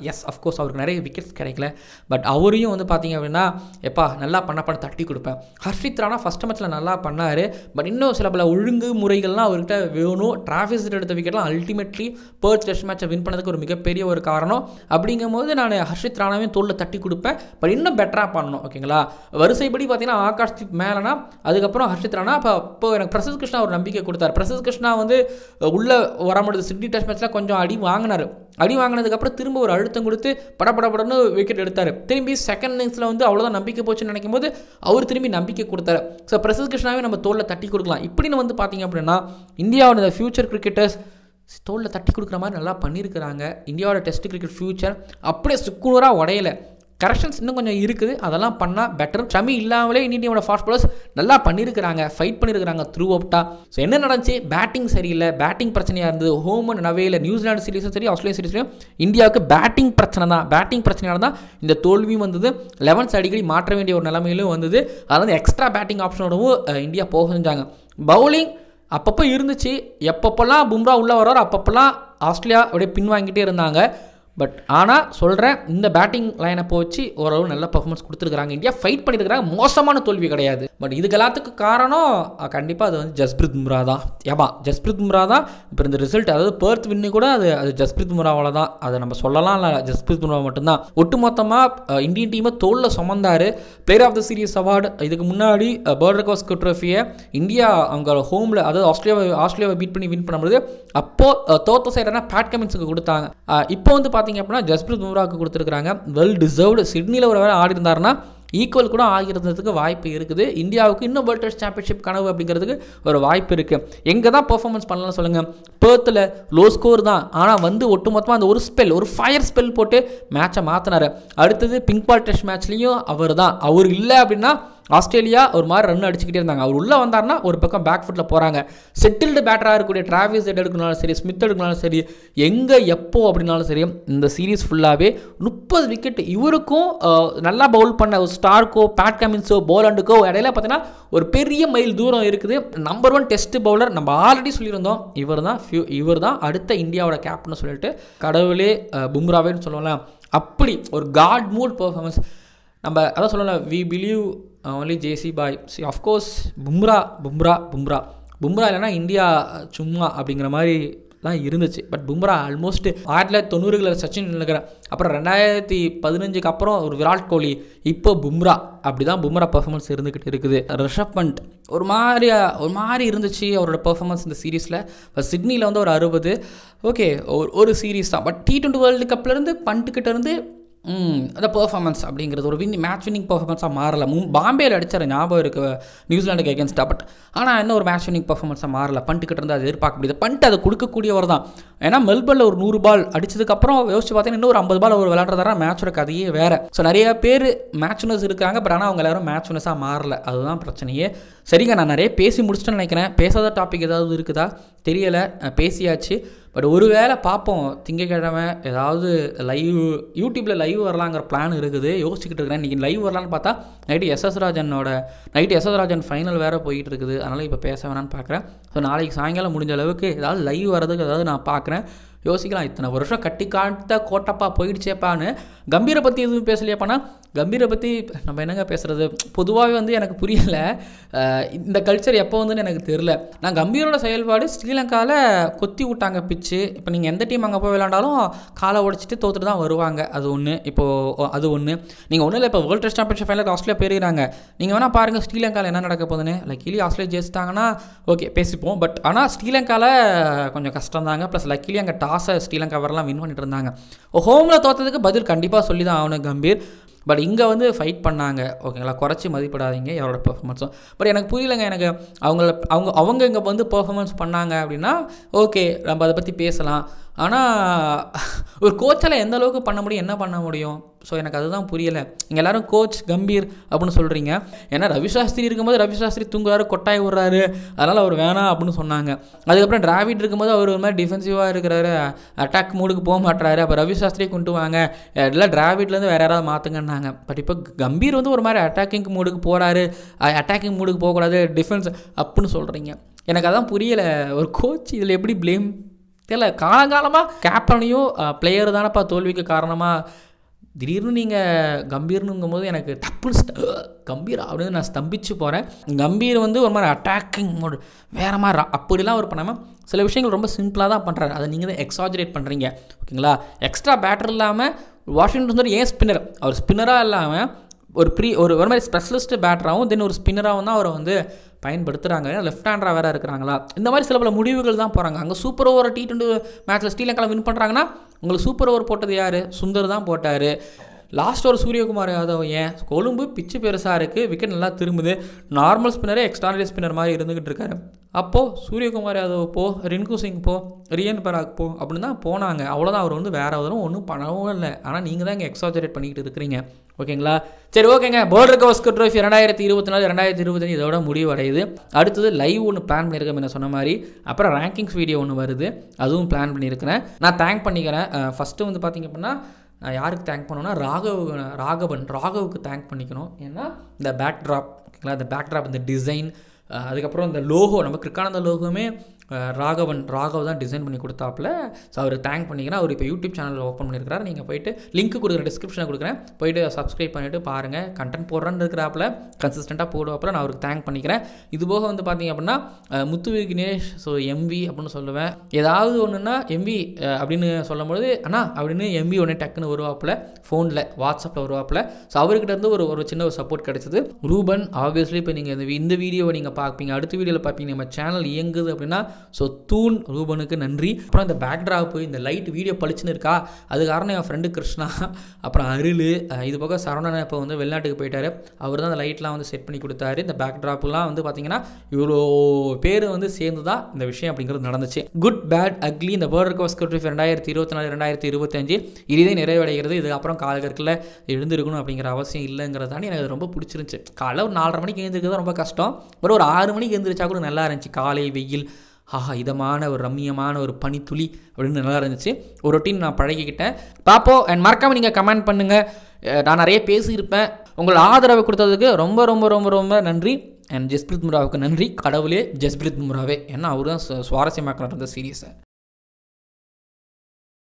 எஸ் அஃப்கோர்ஸ் அவருக்கு நிறைய விக்கெட்ஸ் கிடைக்கல. பட் அவரையும் வந்து பார்த்தீங்க அப்படின்னா எப்பா நல்லா பண்ண தட்டி கொடுப்பேன். ஹர்ஷித் ராணா ஃபஸ்ட் மேட்ச்சில் நல்லா பண்ணார். பட் இன்னும் சில பல ஒழுங்கு முறைகள்லாம் அவர்கிட்ட வேணும். டிராவிஸ் ஹெட் எடுத்த விக்கெட்லாம் அல்டிமேட்லி பெர்த் டெஸ்ட் மேட்சை வின் பண்ணதுக்கு ஒரு மிகப்பெரிய ஒரு காரணம். அப்படிங்கும்போது நான் ஹர்ஷித் ராணாவையும் தோளில் தட்டி கொடுப்பேன். பட் இன்னும் பெட்டராக பண்ணணும். ஓகேங்களா, வரிசைப்படி பார்த்தீங்கன்னா ஆகாஷ்தீப் மேலேனா அதுக்கப்புறம் ஹர்ஷித் ராணா. அப்போ எனக்கு பிரசித் கிருஷ்ணா ஒரு நம்பிக்கை கொடுத்தார். பிரசித் கிருஷ்ணா வந்து உள்ளே வரமுடியுது சிட்னி டெஸ்ட் மேட்ச்சில் கொஞ்சம் அடி வாங்கினதுக்கப்புறம் திரும்ப ஒரு அழுத்தம் கொடுத்து படப்படன்னு விக்கெட் எடுத்தார். திரும்பி செகண்ட் இன்னிங்ஸில் வந்து அவ்வளோதான் நம்பிக்கை போச்சுன்னு நினைக்கும் போது அவர் திரும்பி நம்பிக்கை கொடுத்தாரு. ஸோ பிரசித் கிருஷ்ணாவே நம்ம தோளில் தட்டி கொடுக்கலாம். இப்படின்னு வந்து பார்த்தீங்க அப்படின்னா இந்தியாவோட ஃபியூச்சர் கிரிக்கெட்டர்ஸ் தோளில் தட்டி கொடுக்குற மாதிரி நல்லா பண்ணியிருக்கிறாங்க. இந்தியாவோட டெஸ்ட் கிரிக்கெட் ஃபியூச்சர் அப்படியே சுக்குநூறாக உடையலை. கரெக்ஷன்ஸ் இன்னும் கொஞ்சம் இருக்குது, அதெல்லாம் பண்ணால் பெட்டர். ஷமி இல்லாமலே இந்தியன் டீமோட ஃபாஸ்ட் பாலர்ஸ் நல்லா பண்ணியிருக்கிறாங்க, ஃபைட் பண்ணியிருக்கிறாங்க த்ரூ அவுட்டாக. ஸோ என்ன நடந்துச்சு, பேட்டிங் சரியில்லை, பேட்டிங் பிரச்சனையாக இருந்தது. ஹோம் அண்ட் அவேல நியூசிலாந்து சீரிஸும் சரி ஆஸ்திரேலியா சீரிஸ்லையும் இந்தியாவுக்கு பேட்டிங் பிரச்சனை தான். பேட்டிங் பிரச்சனையால தான் இந்த தோல்வியும் வந்தது. 11 அடிக்கடி மாற்ற வேண்டிய ஒரு நிலைமையிலும் வந்தது. அதாவது எக்ஸ்ட்ரா பேட்டிங் ஆப்ஷனோடவும் இந்தியா போக செஞ்சாங்க. பவுலிங் அப்பப்போ இருந்துச்சு, எப்பப்போல்லாம் பும்ரா உள்ளே வர்றாரோ அப்பப்போல்லாம் ஆஸ்திரேலியா அப்படியே பின்வாங்கிட்டே இருந்தாங்க. பட் ஆனால் சொல்கிறேன், இந்த பேட்டிங் லைனை போச்சு ஓரளவு நல்ல பர்ஃபார்மன்ஸ் கொடுத்துருக்காங்க. இந்தியா ஃபைட் பண்ணியிருக்கிறாங்க, மோசமான தோல்வி கிடையாது. பட் இதுக்கு எல்லாத்துக்கும் காரணம் கண்டிப்பாக அது வந்து ஜஸ்பிரீத் பும்ரா தான். ஜஸ்பிரீத் பும்ரா தான். இப்போ இந்த ரிசல்ட், அதாவது பெர்த் வின்னு கூட அது ஜஸ்பிரீத் பும்ராவால் தான். அதை நம்ம சொல்லலாம், இல்லை ஜஸ்பிரீத் பும்ரா மட்டும்தான். ஒட்டுமொத்தமாக இந்தியன் டீமை தோளில் சுமந்தார். Player of the series award. இதுக்கு முன்னாடி பர்டர்கோஸ்கர் ட்ரோஃபியை இந்தியா அவங்க ஹோமில், அதாவது ஆஸ்திரேலியாவை பீட் பண்ணி வின் பண்ணும்போது அப்போது தோத்த சைடான பேட் கமின்ஸுக்கு கொடுத்தாங்க. இப்போ வந்து பார்த்தீங்க அப்படின்னா ஜஸ்பிரீத் பும்ராவுக்கு கொடுத்துருக்காங்க. Well deserved. சிட்னியில் ஒரு வேலை ஆடி இருந்தாருன்னா ஈக்குவல் கூட ஆகிறதுக்கு வாய்ப்பு இருக்குது. இந்தியாவுக்கு இன்னும் வேர்ல்ட் டெஸ்ட் சாம்பியன்ஷிப் கனவு அப்படிங்கிறதுக்கு ஒரு வாய்ப்பு இருக்குது. எங்கே தான் பெர்ஃபார்மன்ஸ் பண்ணலாம் சொல்லுங்கள். பெர்த்தில் லோ ஸ்கோர் தான், ஆனால் வந்து ஒட்டுமொத்தமாக அந்த ஒரு ஃபயர் ஸ்பெல் போட்டு மேட்சை மாற்றினார். அடுத்தது பிங்க் பால் டெஸ்ட் மேட்ச்லேயும் அவர் தான். அவர் இல்லை அப்படின்னா ஆஸ்திரேலியா ஒரு மாதிரி ரன் அடிச்சுக்கிட்டே இருந்தாங்க. அவர் உள்ளே வந்தார்னா ஒரு பக்கம் பேக் ஃபுட்டில் போகிறாங்க. செட்டில்டு பேட்டராக இருக்கக்கூடிய டிராவிஸ் ஹெட் எடுக்கணும்னாலும் சரி, ஸ்மித் எடுக்கணும்னாலும் சரி, எங்கே எப்போ அப்படின்னாலும் சரி, இந்த சீரீஸ் ஃபுல்லாகவே 30 விக்கெட். இவருக்கும் நல்லா பவுல் பண்ண ஸ்டார்க்கோ பேட் கமின்ஸோ போலாண்டுக்கோ இடையில பார்த்தீங்கன்னா ஒரு பெரிய மைல் தூரம் இருக்குது. Number 1 test bowler. நம்ம ஆல்ரெடி சொல்லியிருந்தோம், இவர் தான் அடுத்த இந்தியாவோட கேப்டன்னு சொல்லிட்டு. கடவுளே பும்ராவேன்னு சொல்லலாம். அப்படி ஒரு காட் மூட் பெர்ஃபார்மன்ஸ். நம்ம அதான் சொல்லலாம், we believe only Jassi bhai. Of course Bumrah இல்லைனா இந்தியா சும்மா அப்படிங்கிற மாதிரி தான் இருந்துச்சு. பட் பும்ரா ஆல்மோஸ்ட் 1990களில் சச்சின் நினைக்கிறேன், அப்புறம் 2015 அப்புறம் ஒரு விராட் கோலி, இப்போ பும்ரா. அப்படி தான் பும்ரா பர்ஃபார்மன்ஸ் இருந்துக்கிட்டு இருக்குது. ரிஷப் பண்ட் ஒரு மாதிரி இருந்துச்சு அவரோட பர்ஃபார்மன்ஸ் இந்த சீரீஸில். இப்போ சிட்னியில் வந்து ஒரு 60. ஓகே, ஒரு சீரீஸ் தான். பட் T20 வேர்ல்டு கப்லேருந்து பண்ட்டுக்கிட்ட இருந்து அந்த பெர்ஃபார்மன்ஸ் அப்படிங்கிறது ஒரு மேட்ச் வின்னிங் பெர்ஃபார்மன்ஸாக மாறலை. பாம்பேயில் அடித்தார், ஞாபகம் இருக்குது, நியூசிலாண்டுக்கு எகென்ஸ்டாக. பட் ஆனால் என்ன ஒரு மேட்ச் வின்னிங் பெர்ஃபார்மன்ஸாக மாறலை. பண்ட்டுக்கிட்ட இருந்து அது எதிர்பார்க்க முடியுது. பண்ட் அதை கொடுக்கக்கூடியவர் தான். ஏன்னா மெல்பர்னில் ஒரு 100 பால் அடிச்சதுக்கப்புறம் யோசிச்சு பார்த்தீங்கன்னா இன்னும் ஒரு 50 பால் அவர் விளையாடுறதா மேட்சோட கதையே வேறு. ஸோ நிறைய பேர் மேட்ச் வினர்ஸ் இருக்காங்க, பட் ஆனால் அவங்க எல்லாரும் மேட்ச் வினர்ஸாக மாறலை. அதுதான் பிரச்சனையே. சரிங்க, நான் நிறைய பேசி முடிச்சிட்டேன்னு நினைக்கிறேன். பேசாத டாபிக் ஏதாவது இருக்குதா தெரியலை, பேசியாச்சு. பட் ஒரு வேளை பார்ப்போம், திங்கக்கிழமை ஏதாவது யூடியூப்பில் லைவ் வரலாங்கிற பிளான் இருக்குது, யோசிச்சுக்கிட்டு இருக்கிறேன். இன்றைக்கி லைவ் வரலான்னு பார்த்தா night S S Rajan final வேறு போயிட்டு இருக்குது. அதனால் இப்போ பேச வேணான்னு பார்க்குறேன். ஸோ நாளைக்கு சாயங்காலம் முடிஞ்ச அளவுக்கு ஏதாவது லைவ் வரதுக்கு ஏதாவது நான் பார்க்குறேன். யோசிக்கலாம், இத்தனை வருஷம் கட்டி காட்ட கோட்டப்பா போயிடுச்சேப்பான்னு. கம்பீரை பற்றி எதுவும் பேசலையாப்பானா? கம்பீரை பற்றி நம்ம என்னங்க பேசுகிறது? பொதுவாகவே வந்து எனக்கு புரியலை இந்த கல்ச்சர் எப்போ வந்துன்னு எனக்கு தெரில. நான் கம்பீரோட செயல்பாடு ஸ்ரீலங்காவில் கொத்தி விட்டாங்க பிச்சு. இப்போ நீங்கள் எந்த டீம் அங்கே போய் விளையாண்டாலும் காலை உடைச்சிட்டு தோற்றுட்டு தான் வருவாங்க. அது ஒன்று. இப்போது அது ஒன்று. நீங்கள் ஒன்றும் இல்லை, இப்போ world test championship final Australia போயிருக்கிறாங்க. நீங்கள் வேணால் பாருங்கள் ஸ்ரீலங்காவில் என்ன நடக்க போகுதுன்னு. லக்கிலி ஆஸ்திரேலியா ஜெயிச்சிட்டாங்கன்னா ஓகே பேசிப்போம். பட் ஆனால் ஸ்ரீலங்காவில் கொஞ்சம் கஷ்டம் தாங்க. ப்ளஸ் லக்கிலி அங்கே டாஸை ஸ்ரீலங்கா வரலாம் வின் பண்ணிட்டு இருந்தாங்க. ஹோமில் தோற்றதுக்கு பதில் கண்டிப்பாக சொல்லி தான் ஆகணும் கம்பீர். பட் இங்கே வந்து ஃபைட் பண்ணாங்க. ஓகேங்களா, குறைச்சி மதிப்பிடாதீங்க யாரோட பெர்ஃபார்மன்ஸும். பட் எனக்கு புரியலைங்க. எனக்கு அவங்க இங்கே வந்து பெர்ஃபார்மன்ஸ் பண்ணாங்க அப்படின்னா ஓகே, நம்ம அதை பற்றி பேசலாம். ஆனால் ஒரு கோச்சால் எந்த அளவுக்கு பண்ண முடியும், என்ன பண்ண முடியும்? ஸோ எனக்கு அதுதான் புரியலை. இங்கே எல்லோரும் கோச் கம்பீர் அப்படின்னு சொல்கிறீங்க. ஏன்னா ரவிசாஸ்திரி இருக்கும்போது ரவிசாஸ்திரி தூங்குறாரு, கொட்டாய் விடுறாரு, அதனால் அவர் வேணாம் அப்படின்னு சொன்னாங்க. அதுக்கப்புறம் டிராவிட் இருக்கும்போது அவர் ஒரு மாதிரி டிஃபென்சிவாக இருக்கிறாரு, அட்டாக் மூடுக்கு போக மாட்டுறாரு. அப்போ ரவிசாஸ்திரியை கொண்டு வாங்க, எல்லாம் டிராவிட்லேருந்து வேறு யாராவது மாற்றுங்கன்னாங்க. பட் இப்போ கம்பீர் வந்து ஒரு மாதிரி அட்டாக்கிங் மூடுக்கு போகிறாரு, அட்டாக்கிங் மூடுக்கு போகக்கூடாது, டிஃபென்ஸ் அப்படின்னு சொல்கிறீங்க. எனக்கு அதான் புரியலை. ஒரு கோச் இதில் எப்படி ப்ளேம் தெரியல. காலங்காலமாக கேப்டனையும் பிளேயர் தானப்பா தோல்விக்கு காரணமாக. திடீர்னு நீங்கள் கம்பீர்னுங்கும் போது எனக்கு டப்புன்னு கம்பீர் அப்படின்னு நான் ஸ்தம்பிச்சு போகிறேன். கம்பீர் வந்து ஒரு மாதிரி அட்டாக்கிங் மோடு வேறு மாதிரி அப்படிலாம் அவர் பண்ணாமல் சில விஷயங்கள் ரொம்ப சிம்பிளாக தான் பண்ணுறாரு. அதை நீங்கள் தான் எக்ஸாஜரேட் பண்ணுறீங்க. ஓகேங்களா, எக்ஸ்ட்ரா பேட்டர் இல்லாமல் வாஷிங்டன் வந்து ஏன் ஸ்பின்னர், அவர் ஸ்பின்னராக இல்லாமல் ஒரு மாதிரி ஸ்பெஷலிஸ்ட் பேட்டராகவும் தென் ஒரு ஸ்பின்னராகவும் தான் அவரை வந்து பயன்படுத்துகிறாங்க. லெஃப்ட் ஹேண்டராக வேறு இருக்கிறாங்களா, இந்த மாதிரி சில பல முடிவுகள் தான் போகிறாங்க. அங்கே சூப்பர் ஓவர் T20 மேட்ச்சில் ஸ்ரீலங்காவில் வின் பண்ணுறாங்கன்னா உங்களுக்கு சூப்பர் ஓவர் போட்டது யார்? சுந்தர் தான் போட்டார். லாஸ்ட் ஒரு சூரியகுமார் யாதவ் ஏன் கொழும்பு பிச்சு பெருசாக இருக்குது, விக்கெட் நல்லா திரும்புது, நார்மல் ஸ்பின்னரே எக்ஸ்ட்ரானரி ஸ்பின்னர் மாதிரி இருந்துக்கிட்டு இருக்காரு. அப்போது சூரியகுமார் யாதவ் போ, ரின்கு சிங் போ, ரியன் பராக் போ அப்படின்னு தான் போனாங்க. அவ்வளோதான். அவர் வந்து வேறு எதுவும் ஒன்றும் பண்ணவும் இல்லை. ஆனால் நீங்கள் தான் இங்கே எக்ஸாஜரேட் பண்ணிக்கிட்டு இருக்கிறீங்க. ஓகேங்களா? சரி, ஓகேங்க. பவுலர் கவாஸ்கர் ட்ரோஃபி 2024 2025 இதோட முடிவடையுது. அடுத்தது லைவ் ஒன்று பிளான் பண்ணியிருக்கேன் என்ன சொன்ன மாதிரி. அப்புறம் ரேங்கிங்ஸ் வீடியோ ஒன்று வருது, அதுவும் பிளான் பண்ணியிருக்கிறேன். நான் தேங்க் பண்ணிக்கிறேன். ஃபஸ்ட்டு வந்து பார்த்திங்க அப்படின்னா யாருக்கு தேங்க் பண்ணோன்னா ராகவுக்கு தேங்க் பண்ணிக்கணும். ஏன்னா இந்த பேக் ட்ராப், ஓகேங்களா, இந்த பேக் ட்ராப், இந்த டிசைன், அதுக்கப்புறம் இந்த லோகோ, நம்ம கிரிக்கானந்த லோகோமே ராகவ் தான் டிசைன் பண்ணி கொடுத்தாப்புல. ஸோ அவர் தேங்க் பண்ணிக்கிறேன். அவர் இப்போ யூடியூப் சேனலில் ஓப்பன் பண்ணியிருக்கிறார். நீங்கள் போய்ட்டு லிங்க் கொடுக்குறேன், டிஸ்கிரிப்ஷனில் கொடுக்குறேன், போய்ட்டு சப்ஸ்கிரைப் பண்ணிவிட்டு பாருங்கள். கண்டென்ட் போடுறேன்னு இருக்கிறாப்புல, கன்சிஸ்டண்ட்டாக போடுவாப்பில். நான் அவருக்கு தேங்க் பண்ணிக்கிறேன். இது போக வந்து பார்த்திங்க அப்படின்னா முத்து விக்னேஷ், ஸோ எம்வி அப்படின்னு சொல்லுவேன். ஏதாவது ஒன்றுன்னா எம்வி அப்படின்னு சொல்லும்போது அண்ணா அப்படின்னு எம்வி ஒன்று டக்குன்னு வருவாப்பில், ஃபோனில் வாட்ஸ்அப்பில் வருவாப்பில். ஸோ அவர்கிட்ட இருந்து ஒரு சின்ன ஒரு சப்போர்ட் கிடச்சிது. ரூபன் ஆப்வியஸ்லி இப்போ நீங்கள் இந்த வீடியோவை நீங்கள் பார்ப்பீங்க, அடுத்த வீடியோவில் பார்ப்பீங்க. நம்ம சேனல் இயங்குது அப்படின்னா ஸோ தூண் ரூபனுக்கு நன்றி. அப்புறம் இந்த பேக் ட்ராப்பு, இந்த லைட் வீடியோ பளிச்சுன்னு இருக்கா, அது காரணம் என் ஃப்ரெண்டு கிருஷ்ணா, அப்புறம் அருள், இது போக சரவணன் இப்போ வந்து வெளிநாட்டுக்கு போயிட்டார். அவர் தான் அந்த லைட்லாம் வந்து செட் பண்ணி கொடுத்தாரு. இந்த பேக் ட்ராப்லாம் வந்து பார்த்தீங்கன்னா இவ்வளோ பேர் வந்து சேர்ந்து தான் இந்த விஷயம் அப்படிங்கிறது நடந்துச்சு. குட் பேட் அக்லி இந்த பவுலர் கவாஸ்கர் ட்ரோஃபி 2024 2025 இதே நிறைவடைகிறது. இதுக்கப்புறம் காலகற்கில் எழுந்திருக்கணும் அப்படிங்கிற அவசியம் இல்லைங்கிறது தாண்டி எனக்கு ரொம்ப பிடிச்சிருந்துச்சு. காலைல ஒரு 4:30 மணிக்கு எழுந்திருக்கிறது ரொம்ப கஷ்டம். ஒரு 6 மணிக்கு எழுந்திரிச்சா கூட நல்லா இருந்துச்சு. காலை வெயில், இதமான ஒரு ரம்மியமான ஒரு பனித்துளி அப்படின்னு நல்லா இருந்துச்சு. ஒரு ரொட்டீன் நான் பழகிக்கிட்டேன். பார்ப்போம். அண்ட் மறக்காமல் நீங்கள் கமெண்ட் பண்ணுங்கள். நான் நிறைய பேசியிருப்பேன். உங்கள் ஆதரவை கொடுத்ததுக்கு ரொம்ப ரொம்ப ரொம்ப ரொம்ப நன்றி. அண்ட் ஜஸ்பிரித் பும்ராவுக்கு நன்றி. கடவுளே ஜஸ்பிரித் பும்ராவே, ஏன்னா அவர் தான் சுவாரஸ்யமாக்கினார் இந்த சீரீஸை.